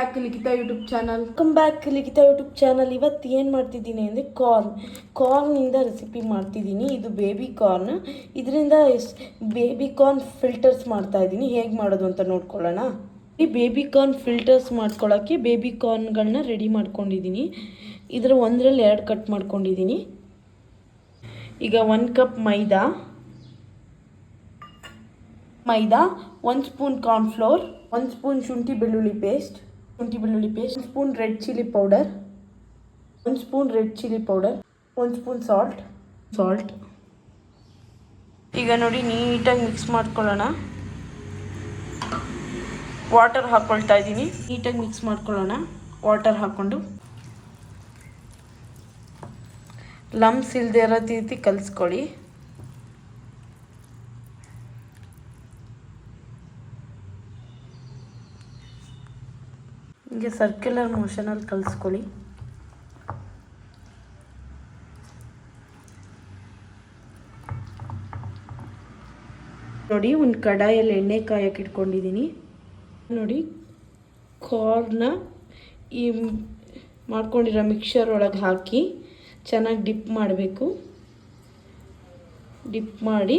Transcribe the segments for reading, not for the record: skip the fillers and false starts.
Back Likhitha YouTube channel. Welcome back Likhitha YouTube channel. ಇವತ್ತು ಏನು ಮಾಡ್ತಿದ್ದೀನಿ ಅಂದರೆ ಕಾರ್ನಿಂದ ರೆಸಿಪಿ ಮಾಡ್ತಿದ್ದೀನಿ. ಇದು ಬೇಬಿ ಕಾರ್ನ್. ಇದರಿಂದ ಬೇಬಿ ಕಾರ್ನ್ ಫಿಲ್ಟರ್ಸ್ ಮಾಡ್ತಾ ಇದ್ದೀನಿ. ಹೇಗೆ ಮಾಡೋದು ಅಂತ ನೋಡ್ಕೊಳ್ಳೋಣ. ಈ ಬೇಬಿ ಕಾರ್ನ್ ಫಿಲ್ಟರ್ಸ್ ಮಾಡ್ಕೊಳ್ಳೋಕ್ಕೆ ಬೇಬಿ ಕಾರ್ನ್ಗಳನ್ನ ರೆಡಿ ಮಾಡ್ಕೊಂಡಿದ್ದೀನಿ. ಇದರ ಒಂದರಲ್ಲಿ 2 ಕಟ್ ಮಾಡ್ಕೊಂಡಿದ್ದೀನಿ. ಈಗ 1 ಕಪ್ ಮೈದಾ, 1 ಸ್ಪೂನ್ ಕಾರ್ನ್ಫ್ಲೋರ್, 1 ಸ್ಪೂನ್ ಶುಂಠಿ ಬೆಳ್ಳುಳ್ಳಿ paste, 1 spoon red chilli powder, 1 spoon salt. ಈಗ ನೋಡಿ ನೀಟಾಗಿ ಮಿಕ್ಸ್ ಮಾಡ್ಕೊಳ್ಳೋಣ. ವಾಟರ್ ಹಾಕ್ಕೊಳ್ತಾ ಇದ್ದೀನಿ. ನೀಟಾಗಿ ಮಿಕ್ಸ್ ಮಾಡ್ಕೊಳ್ಳೋಣ. ವಾಟರ್ ಹಾಕ್ಕೊಂಡು ಲಮ್ಸ್ ಇಲ್ಲದೆ ಇರೋ ರೀತಿ ಕಲಿಸ್ಕೊಳ್ಳಿ. ಹೀಗೆ ಸರ್ಕ್ಯುಲರ್ ಮೋಷನಲ್ಲಿ ಕಲಿಸ್ಕೊಳ್ಳಿ. ನೋಡಿ ಒಂದು ಕಡಾಯಲ್ಲಿ ಎಣ್ಣೆ ಕಾಯಕ್ಕೆ ಇಟ್ಕೊಂಡಿದ್ದೀನಿ. ನೋಡಿ ಕಾರ್ನ ಈ ಮಾಡ್ಕೊಂಡಿರೋ ಮಿಕ್ಸರ್ ಒಳಗೆ ಹಾಕಿ ಚೆನ್ನಾಗಿ ಡಿಪ್ ಮಾಡಬೇಕು. ಡಿಪ್ ಮಾಡಿ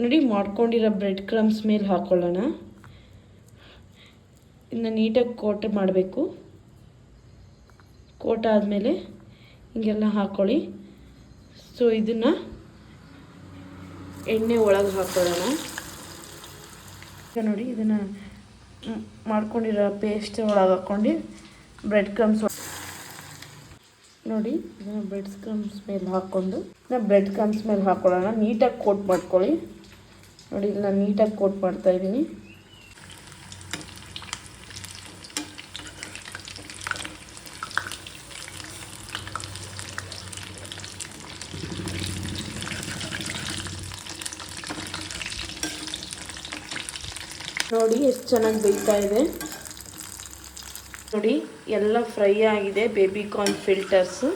ನೋಡಿ ಮಾಡ್ಕೊಂಡಿರೋ ಬ್ರೆಡ್ ಕ್ರಮ್ಸ್ ಮೇಲೆ ಹಾಕ್ಕೊಳ್ಳೋಣ. ಇನ್ನು ನೀಟಾಗಿ ಕೋಟ್ ಮಾಡಬೇಕು. ಕೋಟ್ ಆದಮೇಲೆ ಹಿಂಗೆಲ್ಲ ಹಾಕ್ಕೊಳ್ಳಿ. ಸೊ ಇದನ್ನು ಎಣ್ಣೆ ಒಳಗೆ ಹಾಕ್ಕೊಳ್ಳೋಣ. ಈಗ ನೋಡಿ ಇದನ್ನು ಮಾಡ್ಕೊಂಡಿರೋ ಪೇಸ್ಟ್ ಒಳಗೆ ಹಾಕ್ಕೊಂಡು ಬ್ರೆಡ್ ಕ್ರಮ್ಸ್ ನೋಡಿ ಇದನ್ನು ಬ್ರೆಡ್ ಕ್ರಮ್ಸ್ ಮೇಲೆ ಹಾಕ್ಕೊಳ್ಳೋಣ. ನೀಟಾಗಿ ಕೋಟ್ ಮಾಡ್ಕೊಳ್ಳಿ. ನೋಡಿ ಇಲ್ಲಿ ನಾನು ನೀಟಾಗಿ ಕೋಟ್ ಮಾಡ್ತಾಯಿದ್ದೀನಿ. ನೋಡಿ ಎಷ್ಟು ಚೆನ್ನಾಗಿ ಬೇಯ್ತಾ ಇದೆ. ನೋಡಿ ಎಲ್ಲ ಫ್ರೈ ಆಗಿದೆ ಬೇಬಿ ಕಾರ್ನ್ ಫಿಲ್ಟರ್ಸು.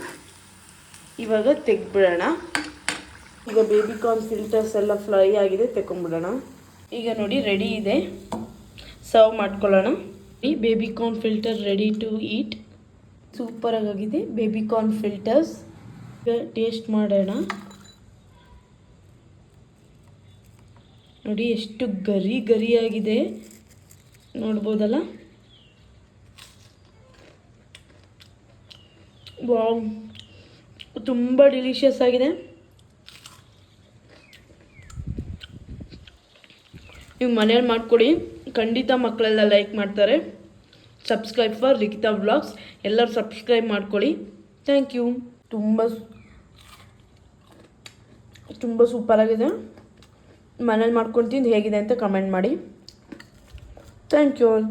ಇವಾಗ ತೆಗೆದ್ಬಿಡೋಣ. ಈಗ ಬೇಬಿ ಕಾರ್ನ್ ಫಿಲ್ಟರ್ಸ್ ಎಲ್ಲ ಫ್ರೈ ಆಗಿದೆ, ತೆಗೊಂಬಿಡೋಣ. ಈಗ ನೋಡಿ ರೆಡಿ ಇದೆ, ಸರ್ವ್ ಮಾಡ್ಕೊಳ್ಳೋಣ. ಈ baby corn filter ready to eat. ಸೂಪರಾಗಿದೆ ಬೇಬಿ ಕಾರ್ನ್ ಫಿಲ್ಟರ್ಸ್. ಈಗ ಟೇಸ್ಟ್ ಮಾಡೋಣ. ನೋಡಿ ಎಷ್ಟು ಗರಿಯಾಗಿದೆ ನೋಡ್ಬೋದಲ್ಲ. ವಾವ್, ತುಂಬ ಡಿಲಿಷಿಯಸ್ ಆಗಿದೆ. ನೀವು ಮನೇಲಿ ಮಾಡ್ಕೊಡಿ, ಖಂಡಿತ ಮಕ್ಕಳೆಲ್ಲ ಲೈಕ್ ಮಾಡ್ತಾರೆ. Subscribe for Likhita vlogs. ಎಲ್ಲರೂ ಸಬ್ಸ್ಕ್ರೈಬ್ ಮಾಡ್ಕೊಳ್ಳಿ. Thank you. ತುಂಬ ಸೂಪರಾಗಿದೆ. ಮನೇಲಿ ಮಾಡ್ಕೊಂಡು ತಿಂದು ಹೇಗಿದೆ ಅಂತ ಕಮೆಂಟ್ ಮಾಡಿ. Thank you all.